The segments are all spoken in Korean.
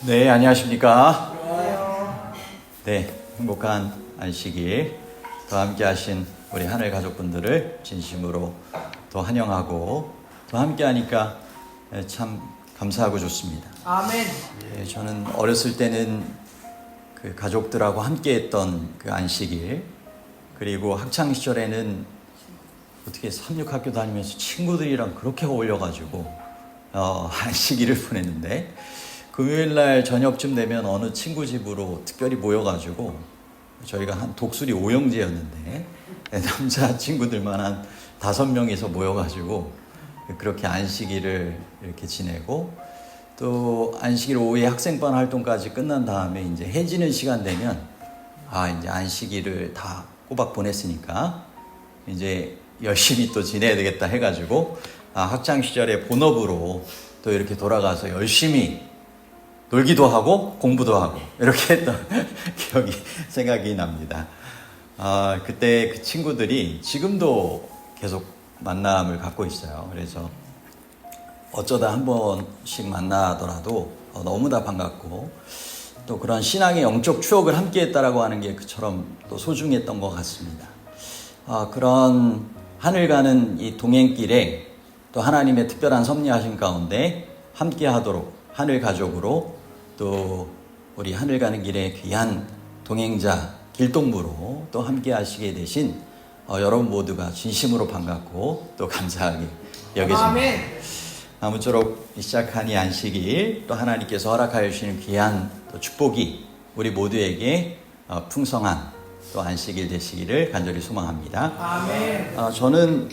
네, 안녕하십니까? 네, 행복한 안식일 또 함께 하신 우리 하늘 가족분들을 진심으로 또 환영하고 또 함께 하니까 참 감사하고 좋습니다. 아멘. 예, 저는 어렸을 때는 그 가족들하고 함께 했던 그 안식일, 그리고 학창 시절에는 어떻게 삼육학교 다니면서 친구들이랑 그렇게 어울려가지고 안식일을 보냈는데, 금요일날 저녁쯤 되면 어느 친구 집으로 특별히 모여가지고, 저희가 한 독수리 오형제였는데 남자 친구들만 한 5명이서 모여가지고 그렇게 안식일을 이렇게 지내고, 또 안식일 오후에 학생반 활동까지 끝난 다음에 이제 해지는 시간 되면 이제 안식일을 다 꼬박 보냈으니까 이제 열심히 또 지내야 되겠다 해가지고 학창 시절에 본업으로 또 이렇게 돌아가서 열심히 놀기도 하고 공부도 하고 이렇게 했던 기억이 생각이 납니다. 그때 그 친구들이 지금도 계속 만남을 갖고 있어요. 그래서 어쩌다 한 번씩 만나더라도 너무나 반갑고, 또 그런 신앙의 영적 추억을 함께 했다라고 하는 게 그처럼 또 소중했던 것 같습니다. 그런 하늘 가는 이 동행길에 또 하나님의 특별한 섭리하신 가운데 함께 하도록 하늘 가족으로, 또 우리 하늘 가는 길에 귀한 동행자 길동무로 또 함께 하시게 되신 여러분 모두가 진심으로 반갑고 또 감사하게 여겨집니다. 아멘. 아무쪼록 시작한 이 안식일, 또 하나님께서 허락하여 주시는 귀한 또 축복이 우리 모두에게 풍성한 또 안식일 되시기를 간절히 소망합니다. 아멘. 저는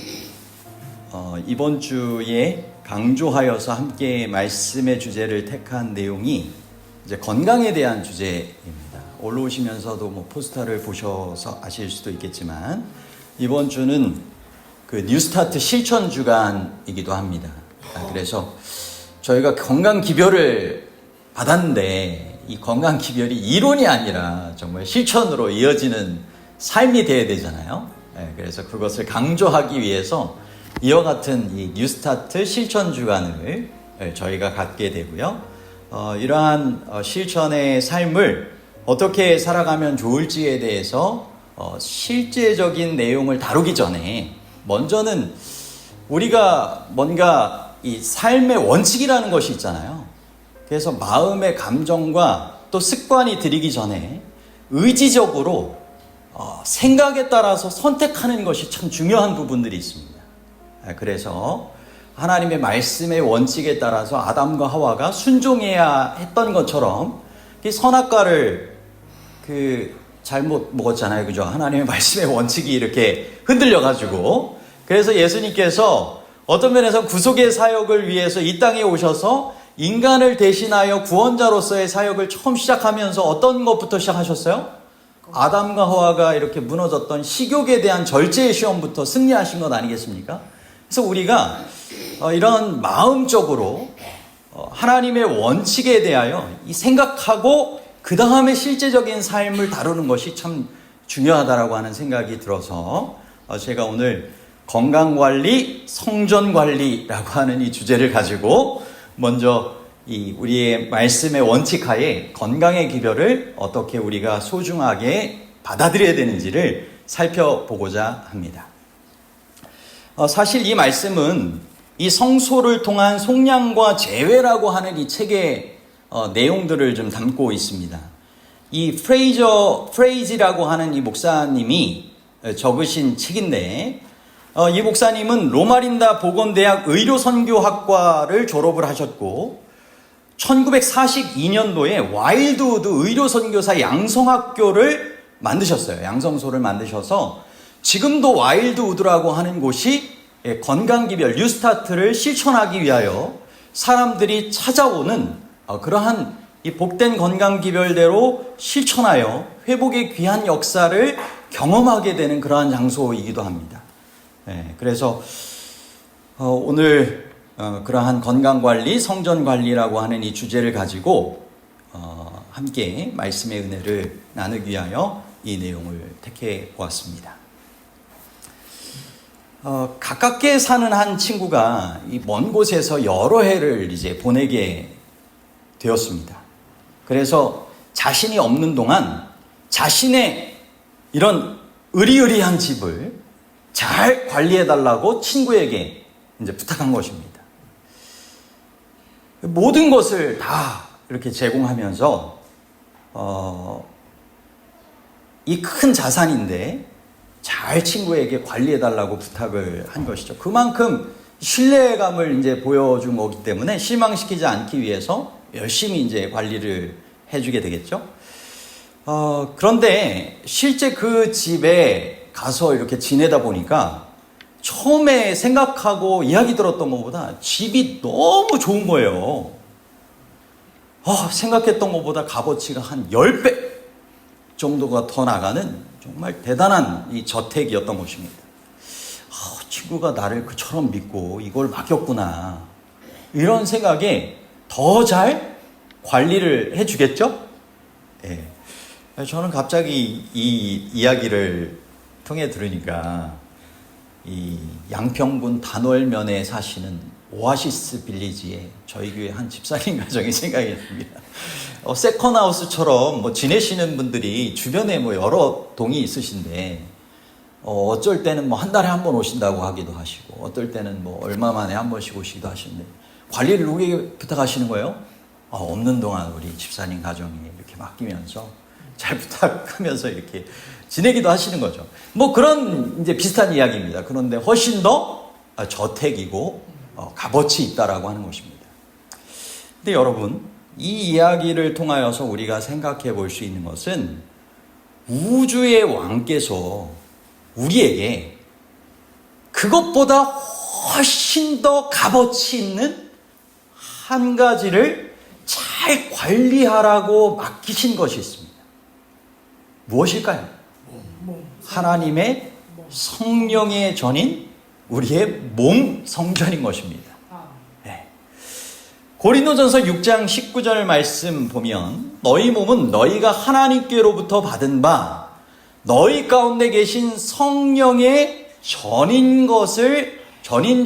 이번 주에 강조하여서 함께 말씀의 주제를 택한 내용이 이제 건강에 대한 주제입니다. 올라오시면서도 뭐 포스터를 보셔서 아실 수도 있겠지만, 이번 주는 그 뉴스타트 실천 주간이기도 합니다. 그래서 저희가 건강 기별을 받았는데, 이 건강 기별이 이론이 아니라 정말 실천으로 이어지는 삶이 돼야 되잖아요. 그래서 그것을 강조하기 위해서 이와 같은 이 뉴스타트 실천 주간을 저희가 갖게 되고요. 이러한 실천의 삶을 어떻게 살아가면 좋을지에 대해서 실제적인 내용을 다루기 전에, 먼저는 우리가 뭔가 이 삶의 원칙이라는 것이 있잖아요. 그래서 마음의 감정과 또 습관이 들이기 전에 의지적으로 생각에 따라서 선택하는 것이 참 중요한 부분들이 있습니다. 그래서 하나님의 말씀의 원칙에 따라서 아담과 하와가 순종해야 했던 것처럼 선악과를 잘못 먹었잖아요. 그죠? 하나님의 말씀의 원칙이 이렇게 흔들려가지고. 그래서 예수님께서 어떤 면에서 구속의 사역을 위해서 이 땅에 오셔서 인간을 대신하여 구원자로서의 사역을 처음 시작하면서 어떤 것부터 시작하셨어요? 아담과 하와가 이렇게 무너졌던 식욕에 대한 절제의 시험부터 승리하신 것 아니겠습니까? 그래서 우리가 이런 마음적으로 하나님의 원칙에 대하여 이 생각하고 그 다음에 실제적인 삶을 다루는 것이 참 중요하다라고 하는 생각이 들어서 제가 오늘 건강관리, 성전관리라고 하는 이 주제를 가지고 먼저 이 우리의 말씀의 원칙하에 건강의 기별을 어떻게 우리가 소중하게 받아들여야 되는지를 살펴보고자 합니다. 사실 이 말씀은 이 성소를 통한 속량과 제외라고 하는 이 책의 내용들을 좀 담고 있습니다. 이 프레이지라고 하는 이 목사님이 적으신 책인데, 이 목사님은 로마린다 보건대학 의료선교학과를 졸업을 하셨고 1942년도에 와일드우드 의료선교사 양성학교를 만드셨어요. 양성소를 만드셔서 지금도 와일드우드라고 하는 곳이 건강기별 뉴스타트를 실천하기 위하여 사람들이 찾아오는 그러한 이 복된 건강기별대로 실천하여 회복의 귀한 역사를 경험하게 되는 그러한 장소이기도 합니다. 그래서 오늘 그러한 건강관리, 성전관리라고 하는 이 주제를 가지고 함께 말씀의 은혜를 나누기 위하여 이 내용을 택해 보았습니다. 가깝게 사는 한 친구가 이 먼 곳에서 여러 해를 이제 보내게 되었습니다. 그래서 자신이 없는 동안 자신의 이런 으리으리한 집을 잘 관리해달라고 친구에게 이제 부탁한 것입니다. 모든 것을 다 이렇게 제공하면서 이 큰 자산인데 잘 친구에게 관리해달라고 부탁을 한 것이죠. 그만큼 신뢰감을 이제 보여준 거기 때문에 실망시키지 않기 위해서 열심히 이제 관리를 해주게 되겠죠. 그런데 실제 그 집에 가서 이렇게 지내다 보니까 처음에 생각하고 이야기 들었던 것보다 집이 너무 좋은 거예요. 생각했던 것보다 값어치가 한 10배 정도가 더 나가는 정말 대단한 이 저택이었던 것입니다. 친구가 나를 그처럼 믿고 이걸 맡겼구나. 이런 생각에 더 잘 관리를 해주겠죠? 예. 저는 갑자기 이 이야기를 통해 들으니까 이 양평군 단월면에 사시는 오아시스 빌리지에 저희 교회 한 집사님 가정이 생각이 납니다. 세컨하우스처럼 뭐 지내시는 분들이 주변에 뭐 여러 동이 있으신데 어쩔 때는 뭐 한 달에 한 번 오신다고 하기도 하시고 어떨 때는 뭐 얼마 만에 한 번씩 오시기도 하시는데 관리를 누구에게 부탁하시는 거예요? 없는 동안 우리 집사님 가정에 이렇게 맡기면서 잘 부탁하면서 이렇게 지내기도 하시는 거죠. 뭐 그런 이제 비슷한 이야기입니다. 그런데 훨씬 더 저택이고 값어치 있다라고 하는 것입니다. 근데 여러분, 이 이야기를 통하여서 우리가 생각해 볼 수 있는 것은 우주의 왕께서 우리에게 그것보다 훨씬 더 값어치 있는 한 가지를 잘 관리하라고 맡기신 것이 있습니다. 무엇일까요? 하나님의 성령의 전인 우리의 몸 성전인 것입니다. 네. 고린도전서 6장 19절 말씀 보면 너희 몸은 너희가 하나님께로부터 받은 바 너희 가운데 계신 성령의 전인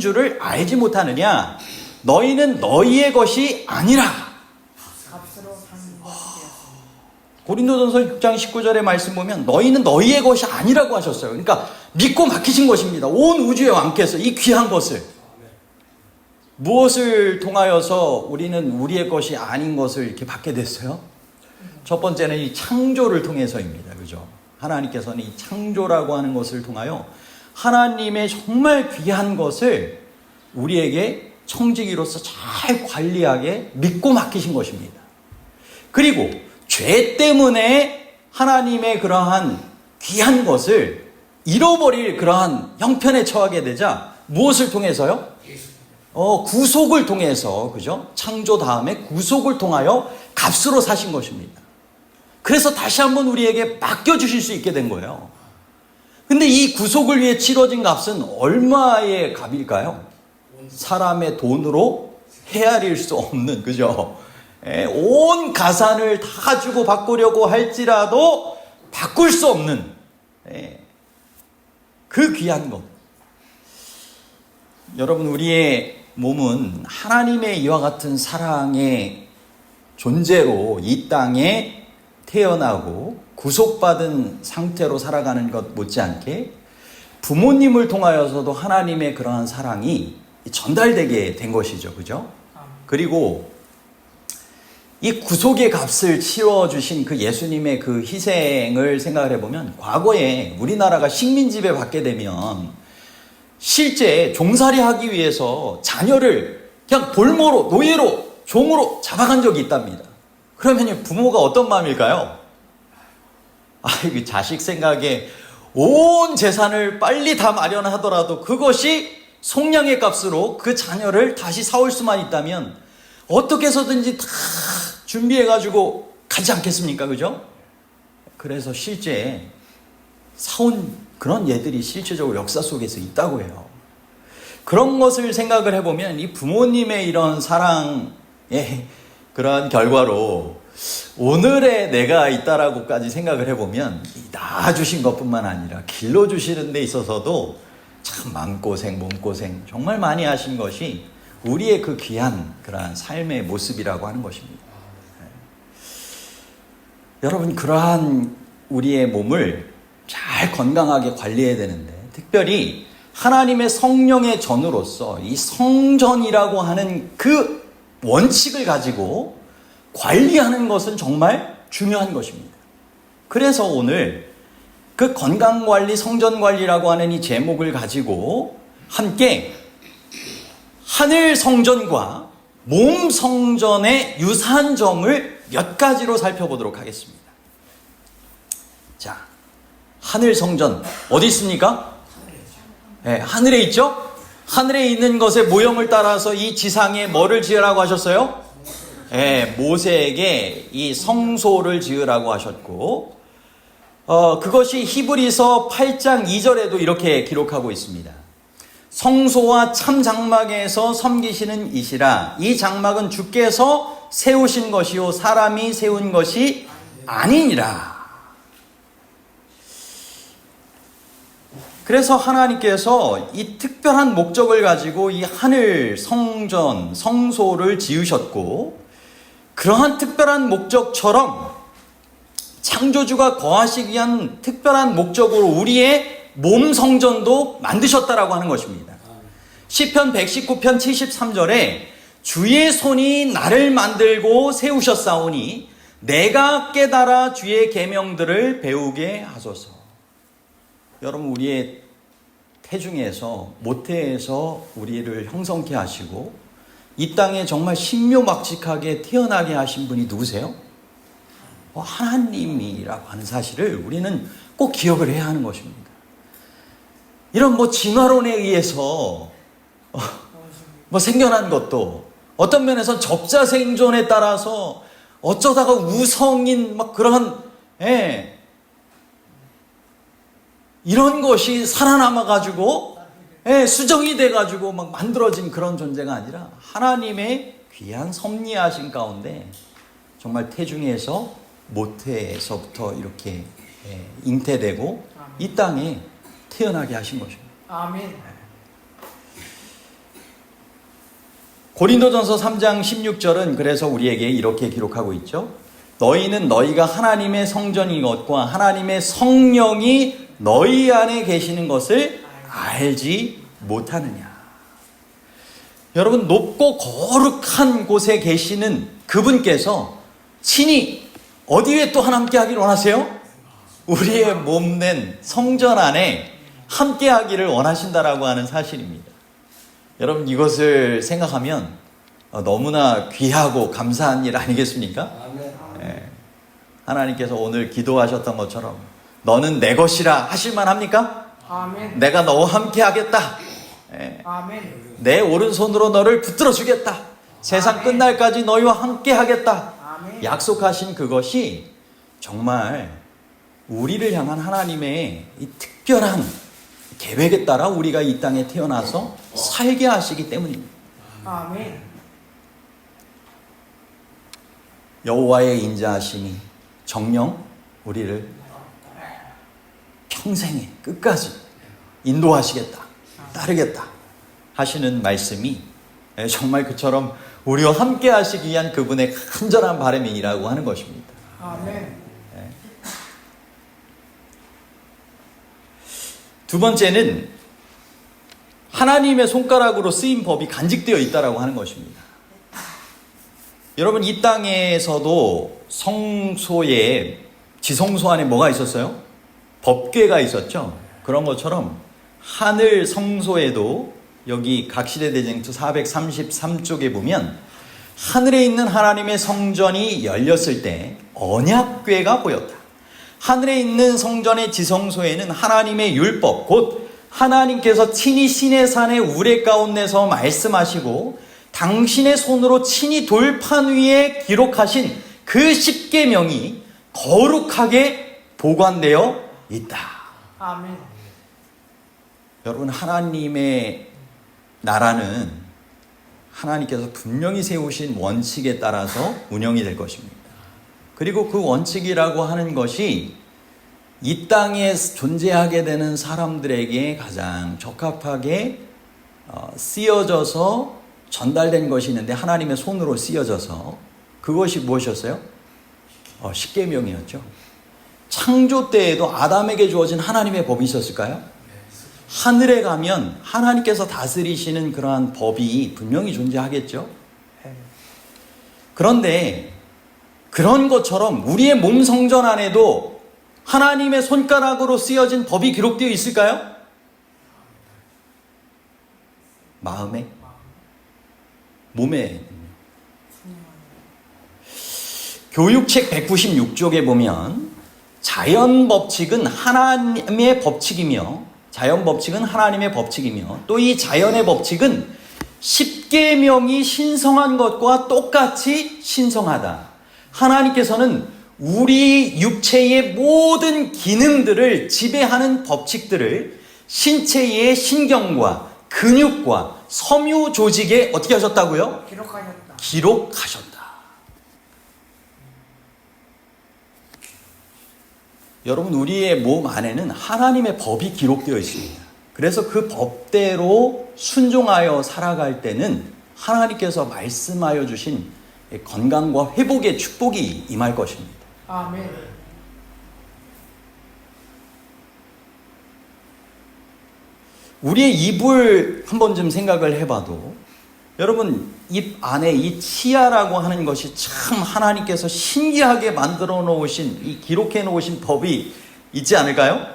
줄을 알지 못하느냐? 너희는 너희의 것이 아니라. 고린도전서 6장 19절의 말씀 보면 너희는 너희의 것이 아니라고 하셨어요. 그러니까 믿고 맡기신 것입니다. 온 우주의 왕께서 이 귀한 것을. 무엇을 통하여서 우리는 우리의 것이 아닌 것을 이렇게 받게 됐어요? 첫 번째는 이 창조를 통해서입니다. 그죠? 하나님께서는 이 창조라고 하는 것을 통하여 하나님의 정말 귀한 것을 우리에게 청지기로서 잘 관리하게 믿고 맡기신 것입니다. 그리고 죄 때문에 하나님의 그러한 귀한 것을 잃어버릴 그러한 형편에 처하게 되자 무엇을 통해서요? 구속을 통해서, 그죠? 창조 다음에 구속을 통하여 값으로 사신 것입니다. 그래서 다시 한번 우리에게 맡겨주실 수 있게 된 거예요. 근데 이 구속을 위해 치러진 값은 얼마의 값일까요? 사람의 돈으로 헤아릴 수 없는, 그죠? 온 가산을 다 주고 바꾸려고 할지라도 바꿀 수 없는 그 귀한 것. 여러분, 우리의 몸은 하나님의 이와 같은 사랑의 존재로 이 땅에 태어나고 구속받은 상태로 살아가는 것 못지않게 부모님을 통하여서도 하나님의 그러한 사랑이 전달되게 된 것이죠. 그죠? 그리고 이 구속의 값을 치러주신 그 예수님의 그 희생을 생각을 해보면 과거에 우리나라가 식민지배 받게 되면 실제 종살이 하기 위해서 자녀를 그냥 볼모로, 노예로, 종으로 잡아간 적이 있답니다. 그러면 부모가 어떤 마음일까요? 그 자식 생각에 온 재산을 빨리 다 마련하더라도 그것이 속량의 값으로 그 자녀를 다시 사올 수만 있다면 어떻게 해서든지 다 준비해가지고 가지 않겠습니까? 그죠? 그래서 실제 사온 그런 예들이 실제적으로 역사 속에서 있다고 해요. 그런 것을 생각을 해보면 이 부모님의 이런 사랑의 그러한 결과로 오늘의 내가 있다라고까지 생각을 해보면 낳아주신 것뿐만 아니라 길러주시는 데 있어서도 참 마음고생, 몸고생 정말 많이 하신 것이 우리의 그 귀한 그러한 삶의 모습이라고 하는 것입니다. 여러분, 그러한 우리의 몸을 잘 건강하게 관리해야 되는데, 특별히 하나님의 성령의 전으로서 이 성전이라고 하는 그 원칙을 가지고 관리하는 것은 정말 중요한 것입니다. 그래서 오늘 그 건강관리, 성전관리라고 하는 이 제목을 가지고 함께 하늘 성전과 몸 성전의 유사한 점을 몇 가지로 살펴보도록 하겠습니다. 자, 하늘 성전 어디 있습니까? 네, 하늘에 있죠? 하늘에 있는 것의 모형을 따라서 이 지상에 뭐를 지으라고 하셨어요? 네, 모세에게 이 성소를 지으라고 하셨고, 그것이 히브리서 8장 2절에도 이렇게 기록하고 있습니다. 성소와 참 장막에서 섬기시는 이시라. 이 장막은 주께서 세우신 것이요 사람이 세운 것이 아니니라. 그래서 하나님께서 이 특별한 목적을 가지고 이 하늘 성전, 성소를 지으셨고, 그러한 특별한 목적처럼 창조주가 거하시기 위한 특별한 목적으로 우리의 몸 성전도 만드셨다라고 하는 것입니다. 시편 119편 73절에 주의 손이 나를 만들고 세우셨사오니 내가 깨달아 주의 계명들을 배우게 하소서. 여러분, 우리의 태중에서 모태에서 우리를 형성케 하시고 이 땅에 정말 신묘막직하게 태어나게 하신 분이 누구세요? 하나님이라고 하는 사실을 우리는 꼭 기억을 해야 하는 것입니다. 이런 진화론에 의해서 생겨난 것도 어떤 면에서 접자생존에 따라서 어쩌다가 우성인 그런 이런 것이 살아남아가지고 수정이 돼가지고 만들어진 그런 존재가 아니라 하나님의 귀한 섭리하신 가운데 정말 태중에서 모태에서부터 이렇게 잉태되고 이 땅에 태어나게 하신 것입니다. 아멘. 고린도전서 3장 16절은 그래서 우리에게 이렇게 기록하고 있죠. 너희는 너희가 하나님의 성전인 것과 하나님의 성령이 너희 안에 계시는 것을 알지 못하느냐. 여러분, 높고 거룩한 곳에 계시는 그분께서 친히 어디에 또 함께 하기를 원하세요? 우리의 몸된 성전 안에 함께 하기를 원하신다라고 하는 사실입니다. 여러분, 이것을 생각하면 너무나 귀하고 감사한 일 아니겠습니까? 네. 하나님께서 오늘 기도하셨던 것처럼 너는 내 것이라 하실만 합니까? 아멘. 내가 너와 함께 하겠다. 네. 아멘. 내 오른손으로 너를 붙들어 주겠다. 세상 끝날까지 너희와 함께 하겠다. 아멘. 약속하신 그것이 정말 우리를 향한 하나님의 이 특별한 계획에 따라 우리가 이 땅에 태어나서 살게 하시기 때문입니다. 아멘. 여호와의 인자하심이 정녕 우리를 평생에 끝까지 인도하시겠다, 따르겠다 하시는 말씀이 정말 그처럼 우리와 함께 하시기 위한 그분의 간절한 바람이라고 하는 것입니다. 아멘. 두 번째는 하나님의 손가락으로 쓰인 법이 간직되어 있다라고 하는 것입니다. 여러분, 이 땅에서도 성소에, 지성소 안에 뭐가 있었어요? 법궤가 있었죠. 그런 것처럼 하늘 성소에도 여기 각시대대쟁투 433쪽에 보면 하늘에 있는 하나님의 성전이 열렸을 때 언약궤가 보였다. 하늘에 있는 성전의 지성소에는 하나님의 율법, 곧 하나님께서 친히 시내산의 우레 가운데서 말씀하시고 당신의 손으로 친히 돌판 위에 기록하신 그 십계명이 거룩하게 보관되어 있다. 아멘. 여러분, 하나님의 나라는 하나님께서 분명히 세우신 원칙에 따라서 운영이 될 것입니다. 그리고 그 원칙이라고 하는 것이 이 땅에 존재하게 되는 사람들에게 가장 적합하게 쓰여져서 전달된 것이 있는데 하나님의 손으로 쓰여져서 그것이 무엇이었어요? 십계명이었죠. 창조 때에도 아담에게 주어진 하나님의 법이 있었을까요? 하늘에 가면 하나님께서 다스리시는 그러한 법이 분명히 존재하겠죠. 그런데 그런 것처럼 우리의 몸 성전 안에도 하나님의 손가락으로 쓰여진 법이 기록되어 있을까요? 마음에? 몸에? 교육책 196쪽에 보면 자연 법칙은 하나님의 법칙이며 또 이 자연의 법칙은 십계명이 신성한 것과 똑같이 신성하다. 하나님께서는 우리 육체의 모든 기능들을 지배하는 법칙들을 신체의 신경과 근육과 섬유 조직에 어떻게 하셨다고요? 기록하셨다. 여러분, 우리의 몸 안에는 하나님의 법이 기록되어 있습니다. 그래서 그 법대로 순종하여 살아갈 때는 하나님께서 말씀하여 주신 건강과 회복의 축복이 임할 것입니다. 아멘. 우리의 입을 한번 좀 생각을 해봐도 여러분, 입 안에 이 치아라고 하는 것이 참 하나님께서 신기하게 만들어 놓으신, 이 기록해 놓으신 법이 있지 않을까요?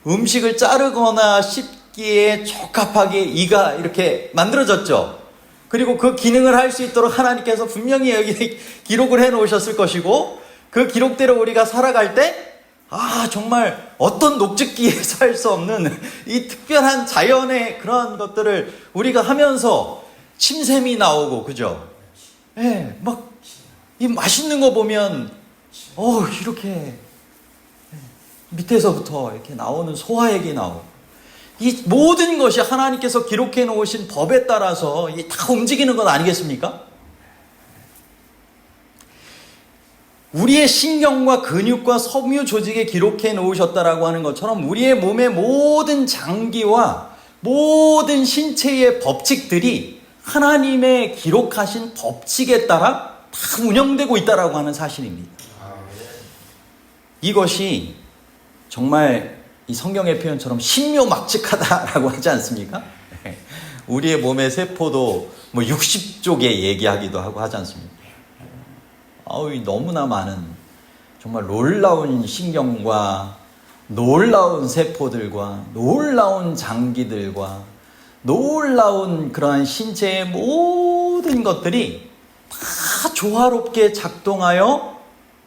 음식을 자르거나 씹기에 적합하게 이가 이렇게 만들어졌죠. 그리고 그 기능을 할 수 있도록 하나님께서 분명히 여기 기록을 해 놓으셨을 것이고, 그 기록대로 우리가 살아갈 때 정말 어떤 녹즙기에서 할 수 없는 이 특별한 자연의 그러한 것들을 우리가 하면서 침샘이 나오고, 그죠? 예, 막, 이 맛있는 거 보면, 이렇게, 밑에서부터 이렇게 나오는 소화액이 나오고, 이 모든 것이 하나님께서 기록해 놓으신 법에 따라서 다 움직이는 것 아니겠습니까? 우리의 신경과 근육과 섬유 조직에 기록해 놓으셨다라고 하는 것처럼 우리의 몸의 모든 장기와 모든 신체의 법칙들이 하나님의 기록하신 법칙에 따라 다 운영되고 있다라고 하는 사실입니다. 이것이 정말 이 성경의 표현처럼 신묘막측하다라고 하지 않습니까? 우리의 몸의 세포도 60쪽에 얘기하기도 하고 하지 않습니까? 너무나 많은 정말 놀라운 신경과 놀라운 세포들과 놀라운 장기들과 놀라운 그러한 신체의 모든 것들이 다 조화롭게 작동하여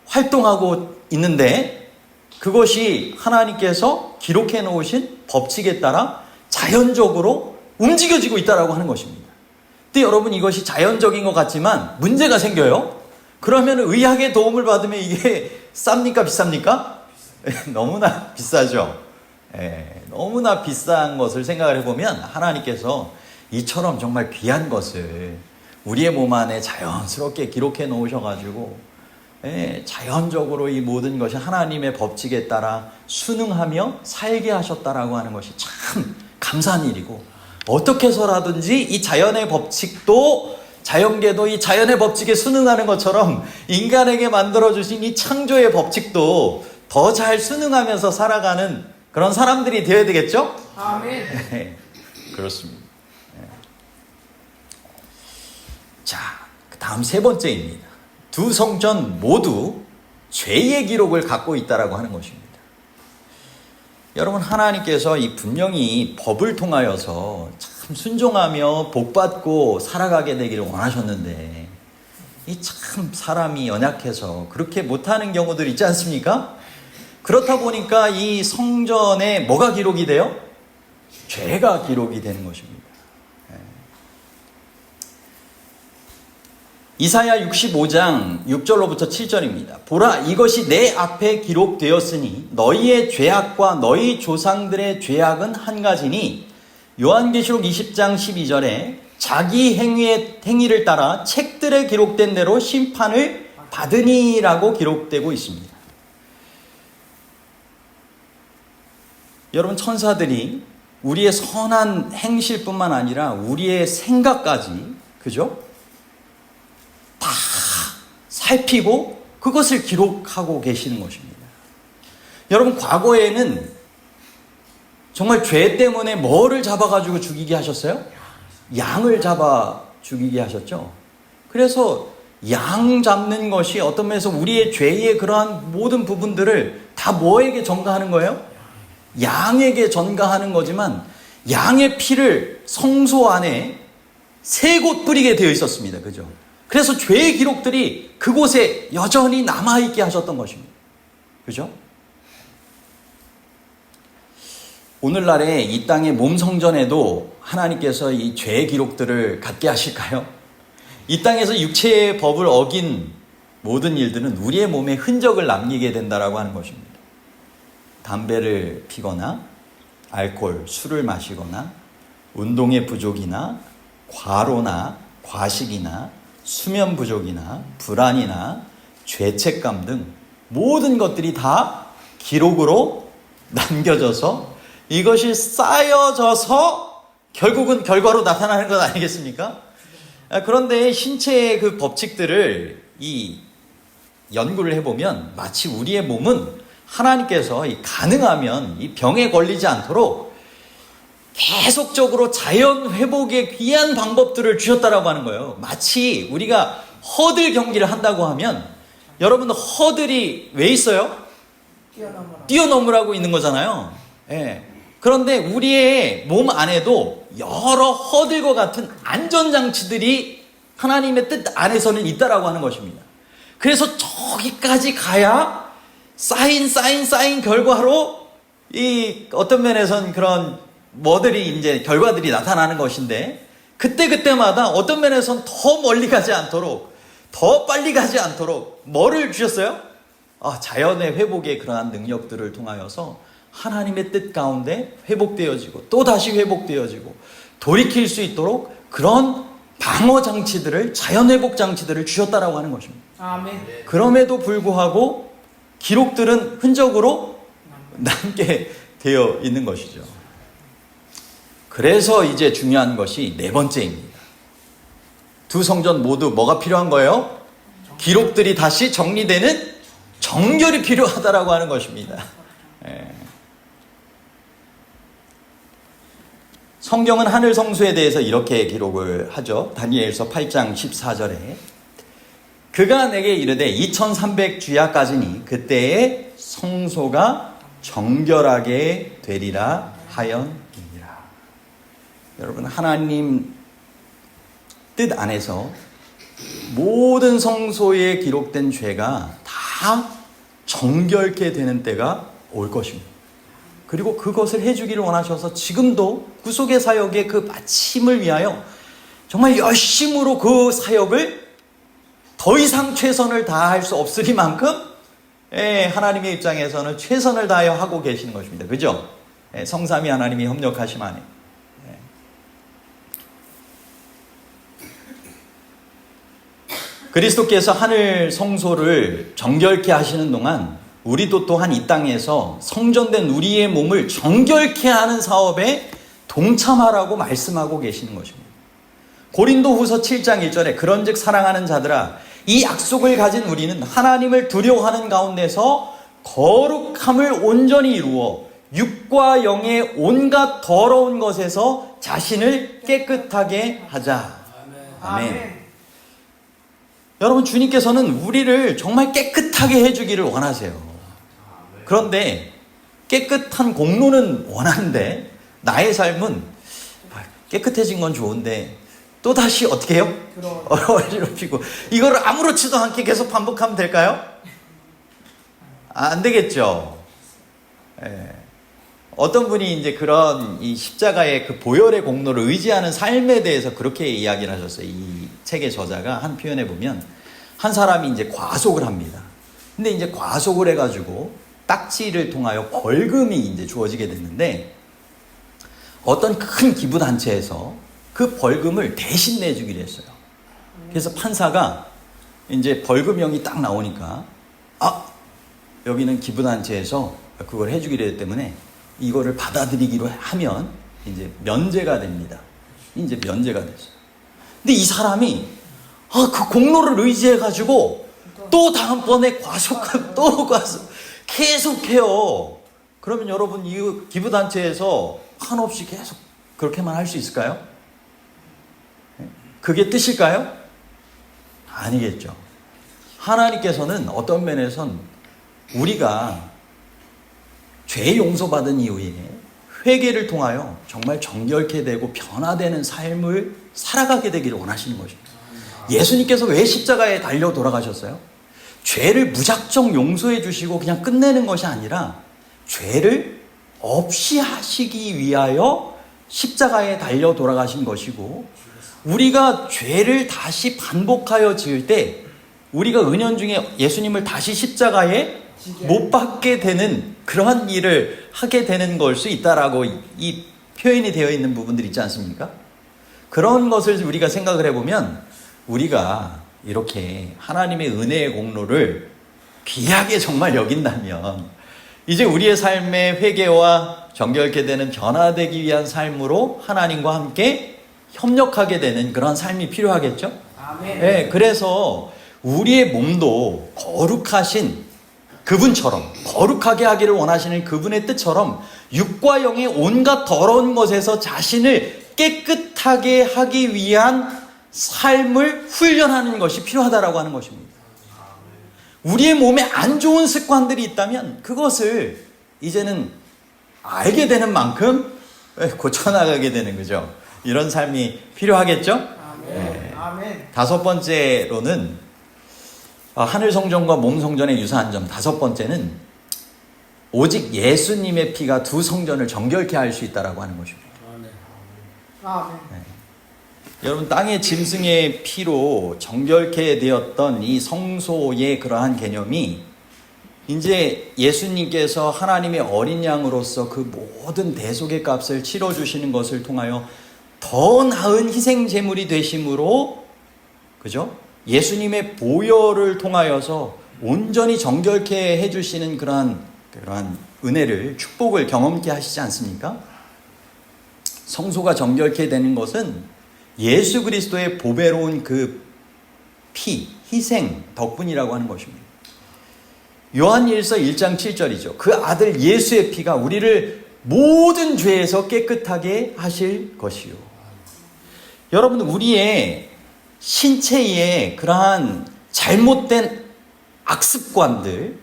활동하고 있는데, 그것이 하나님께서 기록해 놓으신 법칙에 따라 자연적으로 움직여지고 있다고 하는 것입니다. 근데 여러분, 이것이 자연적인 것 같지만 문제가 생겨요. 그러면 의학의 도움을 받으면 이게 쌉니까 비쌉니까? 너무나 비싸죠. 너무나 비싼 것을 생각을 해보면 하나님께서 이처럼 정말 귀한 것을 우리의 몸 안에 자연스럽게 기록해 놓으셔가지고 자연적으로 이 모든 것이 하나님의 법칙에 따라 순응하며 살게 하셨다라고 하는 것이 참 감사한 일이고, 어떻게 해서라든지 이 자연의 법칙도, 자연계도 이 자연의 법칙에 순응하는 것처럼 인간에게 만들어주신 이 창조의 법칙도 더 잘 순응하면서 살아가는 그런 사람들이 되어야 되겠죠? 아멘. 그렇습니다. 자, 다음 세 번째입니다. 두 성전 모두 죄의 기록을 갖고 있다라고 하는 것입니다. 여러분, 하나님께서 이 분명히 법을 통하여서 참 순종하며 복받고 살아가게 되기를 원하셨는데, 이 참 사람이 연약해서 그렇게 못하는 경우들 있지 않습니까? 그렇다 보니까 이 성전에 뭐가 기록이 돼요? 죄가 기록이 되는 것입니다. 이사야 65장 6절로부터 7절입니다. 보라, 이것이 내 앞에 기록되었으니 너희의 죄악과 너희 조상들의 죄악은 한 가지니, 요한계시록 20장 12절에 자기 행위를 따라 책들에 기록된 대로 심판을 받으니라고 기록되고 있습니다. 여러분, 천사들이 우리의 선한 행실뿐만 아니라 우리의 생각까지, 그죠? 다 살피고 그것을 기록하고 계시는 것입니다. 여러분, 과거에는 정말 죄 때문에 뭐를 잡아가지고 죽이게 하셨어요? 양을 잡아 죽이게 하셨죠. 그래서 양 잡는 것이 어떤 면에서 우리의 죄의 그러한 모든 부분들을 다 뭐에게 전가하는 거예요? 양에게 전가하는 거지만, 양의 피를 성소 안에 3곳 뿌리게 되어 있었습니다. 그죠? 그래서 죄의 기록들이 그곳에 여전히 남아있게 하셨던 것입니다. 그죠? 오늘날에 이 땅의 몸 성전에도 하나님께서 이 죄의 기록들을 갖게 하실까요? 이 땅에서 육체의 법을 어긴 모든 일들은 우리의 몸에 흔적을 남기게 된다라고 하는 것입니다. 담배를 피거나 알코올, 술을 마시거나 운동의 부족이나 과로나 과식이나 수면 부족이나 불안이나 죄책감 등 모든 것들이 다 기록으로 남겨져서 이것이 쌓여져서 결국은 결과로 나타나는 것 아니겠습니까? 그런데 신체의 그 법칙들을 연구를 해보면 마치 우리의 몸은 하나님께서 가능하면 이 병에 걸리지 않도록 계속적으로 자연 회복에 귀한 방법들을 주셨다라고 하는 거예요. 마치 우리가 허들 경기를 한다고 하면, 여러분, 허들이 왜 있어요? 뛰어넘으라고 있는 거잖아요. 예. 그런데 우리의 몸 안에도 여러 허들과 같은 안전장치들이 하나님의 뜻 안에서는 있다라고 하는 것입니다. 그래서 저기까지 가야 쌓인 결과로 어떤 면에서는 그런 이제 결과들이 나타나는 것인데, 그때마다 어떤 면에서는 더 멀리 가지 않도록, 더 빨리 가지 않도록 뭐를 주셨어요? 자연의 회복의 그러한 능력들을 통하여서 하나님의 뜻 가운데 회복되어지고 또 다시 회복되어지고 돌이킬 수 있도록 그런 방어 장치들을, 자연 회복 장치들을 주셨다라고 하는 것입니다. 아멘. 그럼에도 불구하고 기록들은 흔적으로 남게 되어 있는 것이죠. 그래서 이제 중요한 것이 4번째입니다. 두 성전 모두 뭐가 필요한 거예요? 기록들이 다시 정리되는 정결이 필요하다라고 하는 것입니다. 성경은 하늘 성소에 대해서 이렇게 기록을 하죠. 다니엘서 8장 14절에 그가 내게 이르되 2300주야까지니 그때에 성소가 정결하게 되리라 하였느니라. 여러분, 하나님 뜻 안에서 모든 성소에 기록된 죄가 다 정결케 되는 때가 올 것입니다. 그리고 그것을 해주기를 원하셔서 지금도 구속의 사역의 그 마침을 위하여 정말 열심으로 그 사역을 더 이상 최선을 다할 수 없으리만큼 하나님의 입장에서는 최선을 다하여 하고 계시는 것입니다. 그죠? 성삼위 하나님이 협력하심 안에. 그리스도께서 하늘 성소를 정결케 하시는 동안 우리도 또한 이 땅에서 성전된 우리의 몸을 정결케 하는 사업에 동참하라고 말씀하고 계시는 것입니다. 고린도후서 7장 1절에 그런즉 사랑하는 자들아 이 약속을 가진 우리는 하나님을 두려워하는 가운데서 거룩함을 온전히 이루어 육과 영의 온갖 더러운 것에서 자신을 깨끗하게 하자. 아멘. 여러분, 주님께서는 우리를 정말 깨끗하게 해주기를 원하세요. 그런데 깨끗한 공로는 원하는데 나의 삶은 깨끗해진 건 좋은데 또다시 어떻게 해요? 어지럽히고 이거를 아무렇지도 않게 계속 반복하면 될까요? 안 되겠죠. 어떤 분이 이제 그런 이 십자가의 그 보혈의 공로를 의지하는 삶에 대해서 그렇게 이야기를 하셨어요. 이 책의 저자가 한 표현에 보면 한 사람이 이제 과속을 합니다. 근데 이제 과속을 해가지고 딱지를 통하여 벌금이 이제 주어지게 됐는데 어떤 큰 기부단체에서 그 벌금을 대신 내주기로 했어요. 그래서 판사가 이제 벌금형이 딱 나오니까 여기는 기부단체에서 그걸 해주기로 했기 때문에 이거를 받아들이기로 하면 이제 면제가 됩니다. 이제 면제가 됐어요. 근데 이 사람이 그 공로를 의지해가지고 또 다음번에 과속하고 또 과속 계속해요. 그러면 여러분 이 기부단체에서 한없이 계속 그렇게만 할 수 있을까요? 그게 뜻일까요? 아니겠죠. 하나님께서는 어떤 면에선 우리가 죄 용서받은 이후에 회개를 통하여 정말 정결케 되고 변화되는 삶을 살아가게 되기를 원하시는 것입니다. 예수님께서 왜 십자가에 달려 돌아가셨어요? 죄를 무작정 용서해 주시고 그냥 끝내는 것이 아니라 죄를 없이 하시기 위하여 십자가에 달려 돌아가신 것이고, 우리가 죄를 다시 반복하여 지을 때 우리가 은연중에 예수님을 다시 십자가에 못 박게 되는 그러한 일을 하게 되는 걸 수 있다라고 이 표현이 되어 있는 부분들이 있지 않습니까? 그런 것을 우리가 생각을 해보면 우리가 이렇게 하나님의 은혜의 공로를 귀하게 정말 여긴다면 이제 우리의 삶의 회개와 정결케 되는 변화되기 위한 삶으로 하나님과 함께 협력하게 되는 그런 삶이 필요하겠죠? 아멘. 네, 그래서 우리의 몸도 거룩하신 그분처럼, 거룩하게 하기를 원하시는 그분의 뜻처럼 육과 영의 온갖 더러운 것에서 자신을 깨끗하게 하기 위한 삶을 훈련하는 것이 필요하다라고 하는 것입니다. 우리의 몸에 안 좋은 습관들이 있다면 그것을 이제는 알게 되는 만큼 고쳐나가게 되는 거죠. 이런 삶이 필요하겠죠? 아멘. 네. 아멘. 다섯 번째로는 하늘 성전과 몸 성전의 유사한 점. 다섯 번째는 오직 예수님의 피가 두 성전을 정결케 할 수 있다라고 하는 것입니다. 아멘. 여러분, 땅의 짐승의 피로 정결케 되었던 이 성소의 그러한 개념이 이제 예수님께서 하나님의 어린 양으로서 그 모든 대속의 값을 치러주시는 것을 통하여 더 나은 희생 제물이 되심으로, 그죠? 예수님의 보혈을 통하여서 온전히 정결케 해주시는 그러한 은혜를, 축복을 경험케 하시지 않습니까? 성소가 정결케 되는 것은 예수 그리스도의 보배로운 그 피, 희생 덕분이라고 하는 것입니다. 요한일서 1장 7절이죠. 그 아들 예수의 피가 우리를 모든 죄에서 깨끗하게 하실 것이요. 여러분, 우리의 신체의 그러한 잘못된 악습관들,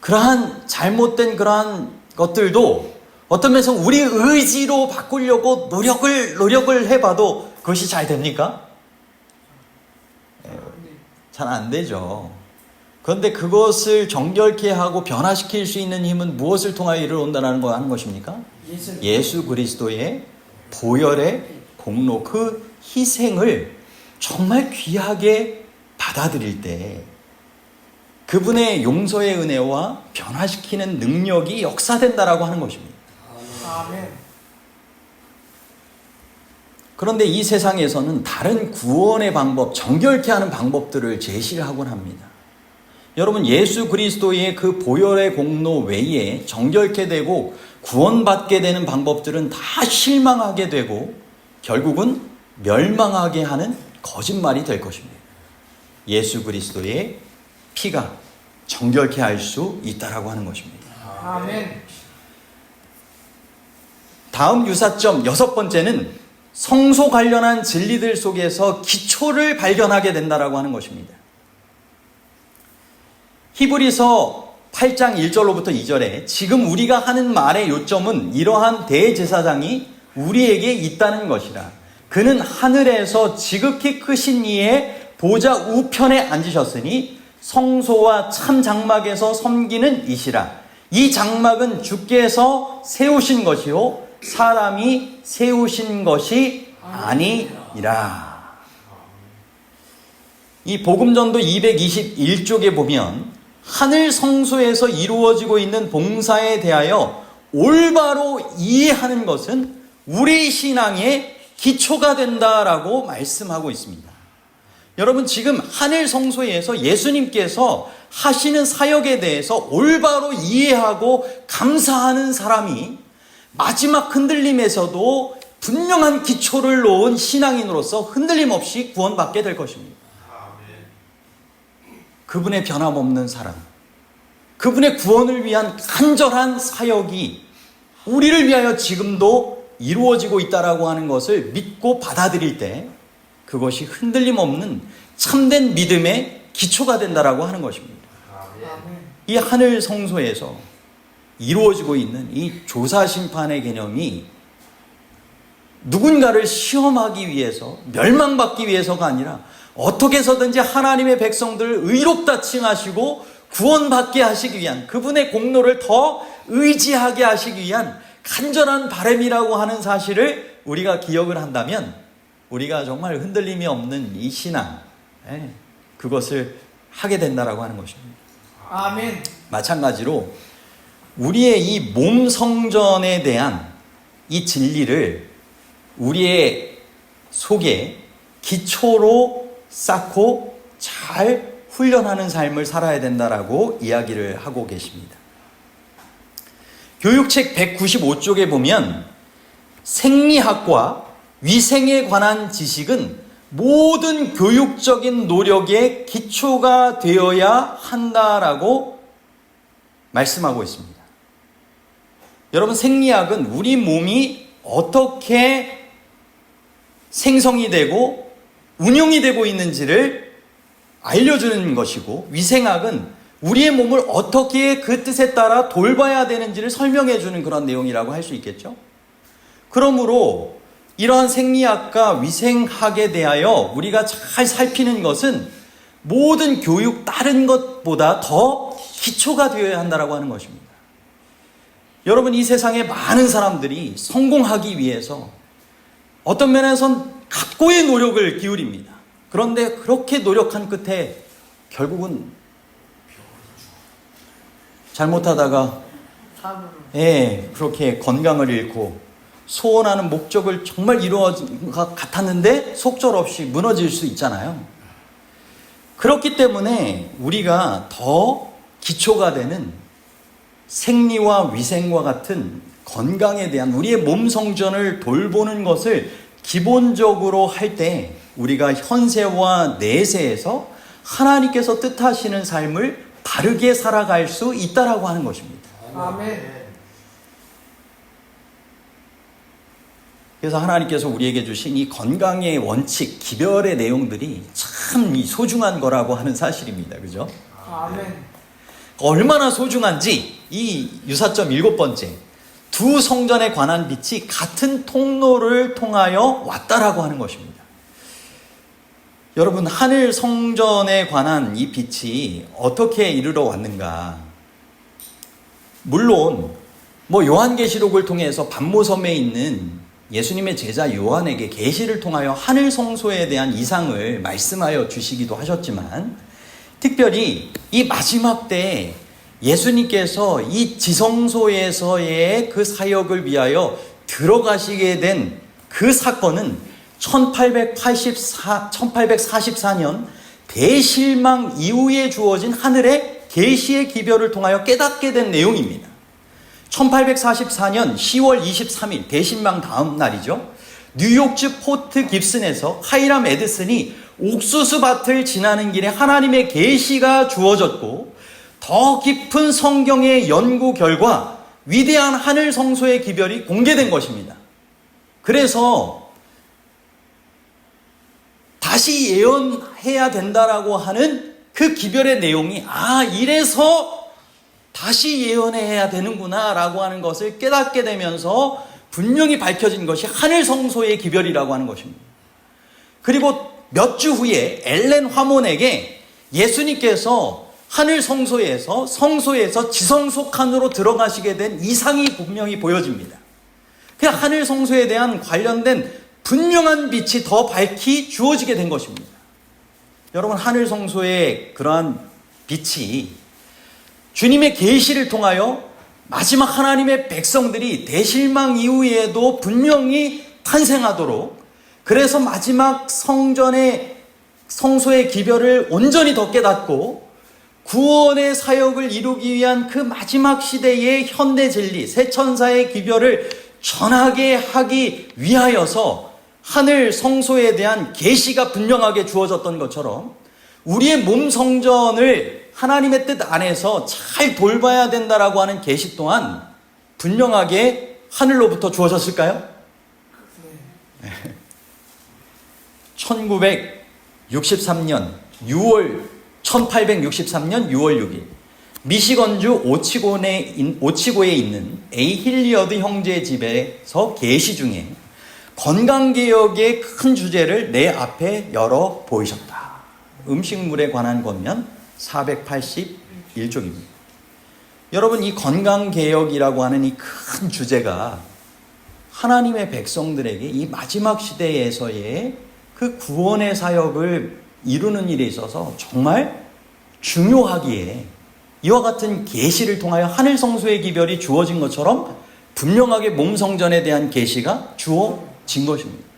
그러한 잘못된 그러한 것들도 어떤 면에서 우리 의지로 바꾸려고 노력을 해봐도 그것이 잘 됩니까? 잘 안 되죠. 그런데 그것을 정결케 하고 변화시킬 수 있는 힘은 무엇을 통하여 이르러온다는 거 하는 것입니까? 예수 그리스도의 보혈의 공로, 그 희생을 정말 귀하게 받아들일 때 그분의 용서의 은혜와 변화시키는 능력이 역사된다라고 하는 것입니다. 아멘. 그런데 이 세상에서는 다른 구원의 방법, 정결케 하는 방법들을 제시를 하곤 합니다. 여러분, 예수 그리스도의 그 보혈의 공로 외에 정결케 되고 구원받게 되는 방법들은 다 실망하게 되고 결국은 멸망하게 하는 거짓말이 될 것입니다. 예수 그리스도의 피가 정결케 할 수 있다라고 하는 것입니다. 아멘. 다음 유사점 여섯 번째는 성소 관련한 진리들 속에서 기초를 발견하게 된다라고 하는 것입니다. 히브리서 8장 1절로부터 2절에 지금 우리가 하는 말의 요점은 이러한 대제사장이 우리에게 있다는 것이라. 그는 하늘에서 지극히 크신 이의 보좌 우편에 앉으셨으니 성소와 참 장막에서 섬기는 이시라. 이 장막은 주께서 세우신 것이요 사람이 세우신 것이 아니니라. 이 복음전도 221쪽에 보면 하늘 성소에서 이루어지고 있는 봉사에 대하여 올바로 이해하는 것은 우리 신앙의 기초가 된다라고 말씀하고 있습니다. 여러분, 지금 하늘 성소에서 예수님께서 하시는 사역에 대해서 올바로 이해하고 감사하는 사람이 마지막 흔들림에서도 분명한 기초를 놓은 신앙인으로서 흔들림 없이 구원받게 될 것입니다. 그분의 변함없는 사랑, 그분의 구원을 위한 간절한 사역이 우리를 위하여 지금도 이루어지고 있다라고 하는 것을 믿고 받아들일 때 그것이 흔들림 없는 참된 믿음의 기초가 된다라고 하는 것입니다. 아멘. 이 하늘 성소에서 이루어지고 있는 이 조사 심판의 개념이 누군가를 시험하기 위해서, 멸망받기 위해서가 아니라 어떻게 해서든지 하나님의 백성들을 의롭다 칭하시고 구원받게 하시기 위한, 그분의 공로를 더 의지하게 하시기 위한 간절한 바람이라고 하는 사실을 우리가 기억을 한다면 우리가 정말 흔들림이 없는 이 신앙, 그것을 하게 된다라고 하는 것입니다. 아멘. 마찬가지로 우리의 이 몸 성전에 대한 이 진리를 우리의 속에 기초로 쌓고 잘 훈련하는 삶을 살아야 된다라고 이야기를 하고 계십니다. 교육책 195쪽에 보면 생리학과 위생에 관한 지식은 모든 교육적인 노력의 기초가 되어야 한다라고 말씀하고 있습니다. 여러분, 생리학은 우리 몸이 어떻게 생성이 되고 운용이 되고 있는지를 알려주는 것이고, 위생학은 우리의 몸을 어떻게 그 뜻에 따라 돌봐야 되는지를 설명해 주는 그런 내용이라고 할 수 있겠죠. 그러므로 이러한 생리학과 위생학에 대하여 우리가 잘 살피는 것은 모든 교육 다른 것보다 더 기초가 되어야 한다라고 하는 것입니다. 여러분, 이 세상에 많은 사람들이 성공하기 위해서 어떤 면에선 각고의 노력을 기울입니다. 그런데 그렇게 노력한 끝에 결국은 잘못하다가 그렇게 건강을 잃고 소원하는 목적을 정말 이루어진 것 같았는데 속절없이 무너질 수 있잖아요. 그렇기 때문에 우리가 더 기초가 되는 생리와 위생과 같은 건강에 대한 우리의 몸 성전을 돌보는 것을 기본적으로 할 때 우리가 현세와 내세에서 하나님께서 뜻하시는 삶을 바르게 살아갈 수 있다라고 하는 것입니다. 아멘. 그래서 하나님께서 우리에게 주신 이 건강의 원칙, 기별의 내용들이 참 소중한 거라고 하는 사실입니다. 그죠? 아멘. 얼마나 소중한지 이 유사점 7번째, 두 성전에 관한 빛이 같은 통로를 통하여 왔다라고 하는 것입니다. 여러분, 하늘 성전에 관한 이 빛이 어떻게 이르러 왔는가? 물론 요한계시록을 통해서 반모섬에 있는 예수님의 제자 요한에게 계시를 통하여 하늘 성소에 대한 이상을 말씀하여 주시기도 하셨지만, 특별히 이 마지막 때에 예수님께서 이 지성소에서의 그 사역을 위하여 들어가시게 된 그 사건은 1844년 대실망 이후에 주어진 하늘의 계시의 기별을 통하여 깨닫게 된 내용입니다. 1844년 10월 23일 대실망 다음 날이죠. 뉴욕주 포트 깁슨에서 하이람 에드슨이 옥수수 밭을 지나는 길에 하나님의 계시가 주어졌고, 더 깊은 성경의 연구 결과 위대한 하늘 성소의 기별이 공개된 것입니다. 그래서 다시 예언해야 된다라고 하는 그 기별의 내용이 이래서 다시 예언해야 되는구나 라고 하는 것을 깨닫게 되면서 분명히 밝혀진 것이 하늘 성소의 기별이라고 하는 것입니다. 그리고 몇 주 후에 엘렌 화몬에게 예수님께서 하늘 성소에서 지성소 칸으로 들어가시게 된 이상이 분명히 보여집니다. 그 하늘 성소에 대한 관련된 분명한 빛이 더 밝히 주어지게 된 것입니다. 여러분, 하늘 성소의 그러한 빛이 주님의 계시를 통하여 마지막 하나님의 백성들이 대실망 이후에도 분명히 탄생하도록, 그래서 마지막 성전의 성소의 기별을 온전히 더 깨닫고 구원의 사역을 이루기 위한 그 마지막 시대의 현대 진리, 새 천사의 기별을 전하게 하기 위하여서 하늘 성소에 대한 계시가 분명하게 주어졌던 것처럼 우리의 몸 성전을 하나님의 뜻 안에서 잘 돌봐야 된다라고 하는 계시 또한 분명하게 하늘로부터 주어졌을까요? 네. 1863년 6월 6일 미시건주 오치고에 있는 A 힐리어드 형제 집에서 계시 중에 건강개혁의 큰 주제를 내 앞에 열어 보이셨다. 음식물에 관한 권면 481쪽입니다. 여러분, 이 건강개혁이라고 하는 이 큰 주제가 하나님의 백성들에게 이 마지막 시대에서의 그 구원의 사역을 이루는 일에 있어서 정말 중요하기에 이와 같은 계시를 통하여 하늘 성소의 기별이 주어진 것처럼 분명하게 몸 성전에 대한 계시가 주어진 것입니다.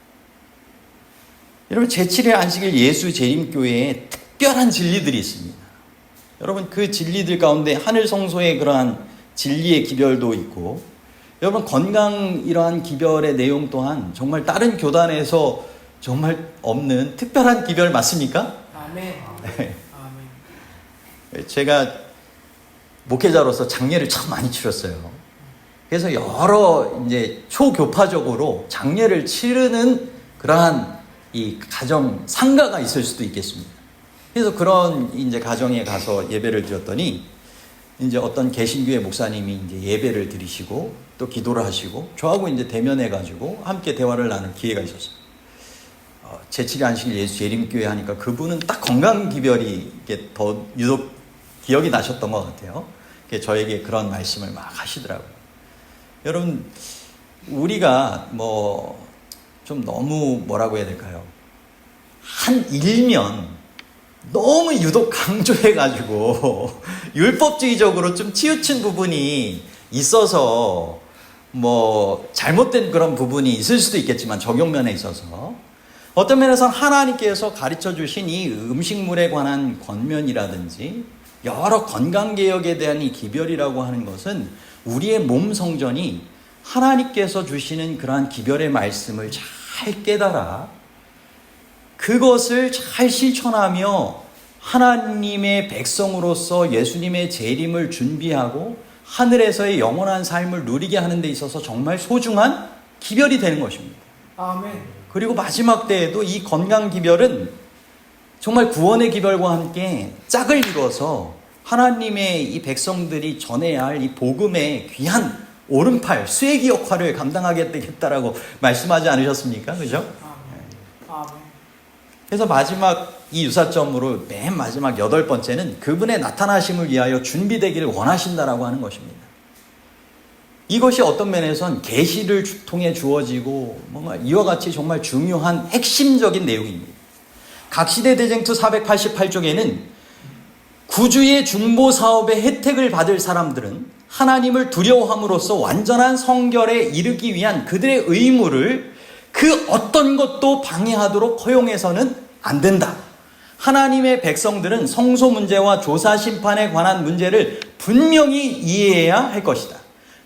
여러분, 제7일 안식일 예수 재림교회에 특별한 진리들이 있습니다. 여러분, 그 진리들 가운데 하늘 성소의 그러한 진리의 기별도 있고, 여러분, 건강 이러한 기별의 내용 또한 정말 다른 교단에서 정말 없는 특별한 기별 맞습니까? 아멘. 네. 아멘. 제가 목회자로서 장례를 참 많이 치렀어요. 그래서 여러 이제 초교파적으로 장례를 치르는 그러한 이 가정 상가가 있을 수도 있겠습니다. 그래서 그런 이제 가정에 가서 예배를 드렸더니 이제 어떤 개신교회 목사님이 이제 예배를 드리시고 또 기도를 하시고 저하고 이제 대면해가지고 함께 대화를 나눌 기회가 있었어요. 제7일 안식일 예수 재림교회 하니까 그분은 딱 건강 기별이 이게 더 유독 기억이 나셨던 것 같아요. 저에게 그런 말씀을 막 하시더라고요. 여러분, 우리가 뭐 좀 너무 뭐라고 해야 될까요? 한 일면 너무 유독 강조해가지고 율법주의적으로 좀 치우친 부분이 있어서 뭐 잘못된 그런 부분이 있을 수도 있겠지만 적용면에 있어서 어떤 면에서는 하나님께서 가르쳐 주신 이 음식물에 관한 권면이라든지 여러 건강개혁에 대한 이 기별이라고 하는 것은 우리의 몸 성전이 하나님께서 주시는 그러한 기별의 말씀을 잘 깨달아 그것을 잘 실천하며 하나님의 백성으로서 예수님의 재림을 준비하고 하늘에서의 영원한 삶을 누리게 하는 데 있어서 정말 소중한 기별이 되는 것입니다. 아멘. 그리고 마지막 때에도 이 건강 기별은 정말 구원의 기별과 함께 짝을 이루어서 하나님의 이 백성들이 전해야 할 이 복음의 귀한 오른팔, 쇠기 역할을 감당하게 되겠다라고 말씀하지 않으셨습니까? 그죠? 아멘. 아멘. 그래서 마지막 이 유사점으로 맨 마지막 8번째는 그분의 나타나심을 위하여 준비되기를 원하신다라고 하는 것입니다. 이것이 어떤 면에선 계시를 통해 주어지고 뭔가 이와 같이 정말 중요한 핵심적인 내용입니다. 각시대 대쟁투 488쪽에는 구주의 중보 사업의 혜택을 받을 사람들은 하나님을 두려워함으로써 완전한 성결에 이르기 위한 그들의 의무를 그 어떤 것도 방해하도록 허용해서는 안 된다. 하나님의 백성들은 성소 문제와 조사 심판에 관한 문제를 분명히 이해해야 할 것이다.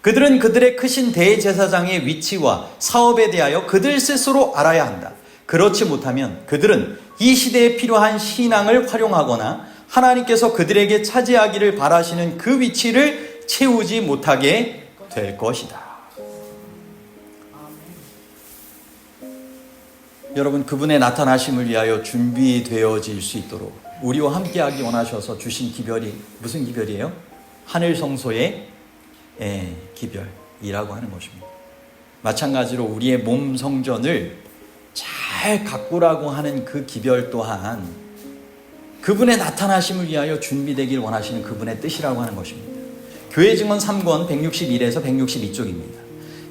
그들은 그들의 크신 대제사장의 위치와 사업에 대하여 그들 스스로 알아야 한다. 그렇지 못하면 그들은 이 시대에 필요한 신앙을 활용하거나 하나님께서 그들에게 차지하기를 바라시는 그 위치를 채우지 못하게 될 것이다. 여러분, 그분의 나타나심을 위하여 준비되어질 수 있도록 우리와 함께하기 원하셔서 주신 기별이 무슨 기별이에요? 하늘 성소의 기별이라고 하는 것입니다. 마찬가지로 우리의 몸 성전을 잘 가꾸라고 하는 그 기별 또한 그분의 나타나심을 위하여 준비되길 원하시는 그분의 뜻이라고 하는 것입니다. 교회 증언 3권 161에서 162쪽입니다.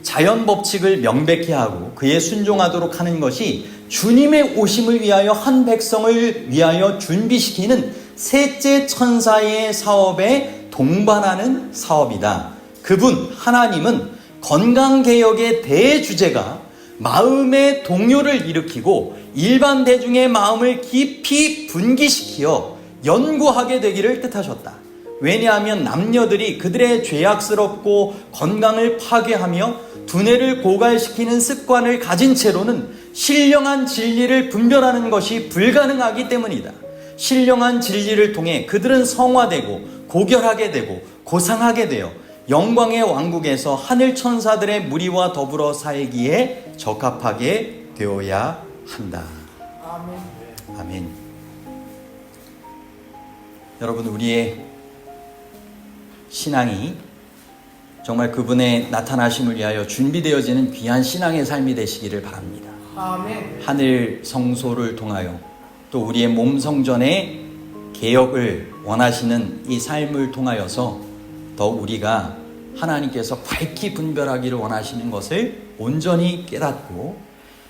자연 법칙을 명백히 하고 그에 순종하도록 하는 것이 주님의 오심을 위하여 한 백성을 위하여 준비시키는 셋째 천사의 사업에 동반하는 사업이다. 그분 하나님은 건강개혁의 대주제가 마음의 동요를 일으키고 일반 대중의 마음을 깊이 분기시키어 연구하게 되기를 뜻하셨다. 왜냐하면 남녀들이 그들의 죄악스럽고 건강을 파괴하며 두뇌를 고갈시키는 습관을 가진 채로는 신령한 진리를 분별하는 것이 불가능하기 때문이다. 신령한 진리를 통해 그들은 성화되고 고결하게 되고 고상하게 되어 영광의 왕국에서 하늘 천사들의 무리와 더불어 살기에 적합하게 되어야 한다. 아멘. 아멘. 여러분, 우리의 신앙이 정말 그분의 나타나심을 위하여 준비되어지는 귀한 신앙의 삶이 되시기를 바랍니다. 아멘. 하늘 성소를 통하여 또 우리의 몸 성전의 개혁을 원하시는 이 삶을 통하여서 더욱 우리가 하나님께서 밝히 분별하기를 원하시는 것을 온전히 깨닫고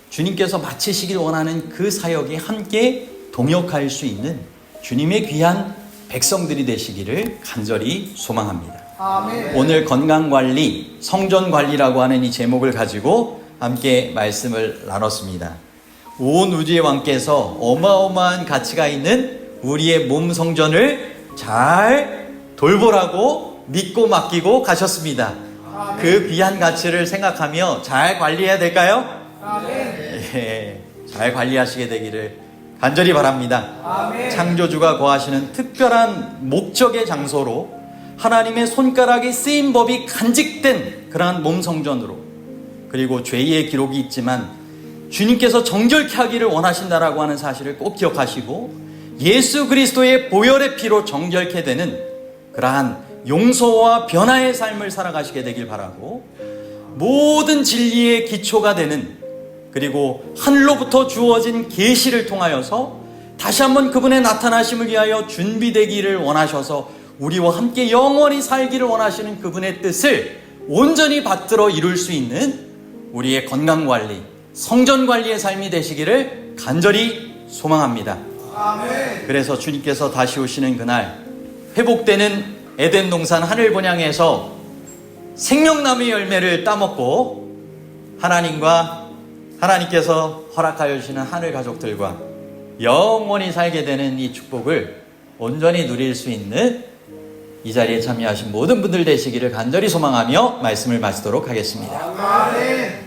주님께서 마치시길 원하는 그 사역에 함께 동역할 수 있는 주님의 귀한 백성들이 되시기를 간절히 소망합니다. 아멘. 오늘 건강관리, 성전관리라고 하는 이 제목을 가지고 함께 말씀을 나눴습니다. 온 우주의 왕께서 어마어마한 가치가 있는 우리의 몸 성전을 잘 돌보라고 믿고 맡기고 가셨습니다. 아멘. 그 귀한 가치를 생각하며 잘 관리해야 될까요? 아멘. 예, 잘 관리하시게 되기를 간절히 바랍니다. 아멘. 창조주가 거하시는 특별한 목적의 장소로 하나님의 손가락이 쓰인 법이 간직된 그러한 몸 성전으로, 그리고 죄의 기록이 있지만 주님께서 정결케 하기를 원하신다라고 하는 사실을 꼭 기억하시고 예수 그리스도의 보혈의 피로 정결케 되는 그러한 용서와 변화의 삶을 살아가시게 되길 바라고, 모든 진리의 기초가 되는, 그리고 하늘로부터 주어진 계시를 통하여서 다시 한번 그분의 나타나심을 위하여 준비되기를 원하셔서 우리와 함께 영원히 살기를 원하시는 그분의 뜻을 온전히 받들어 이룰 수 있는 우리의 건강관리, 성전관리의 삶이 되시기를 간절히 소망합니다. 아멘. 그래서 주님께서 다시 오시는 그날 회복되는 에덴 동산 하늘 본향에서 생명나무의 열매를 따먹고 하나님께서 허락하여 주시는 하늘 가족들과 영원히 살게 되는 이 축복을 온전히 누릴 수 있는 이 자리에 참여하신 모든 분들 되시기를 간절히 소망하며 말씀을 마치도록 하겠습니다. 아멘.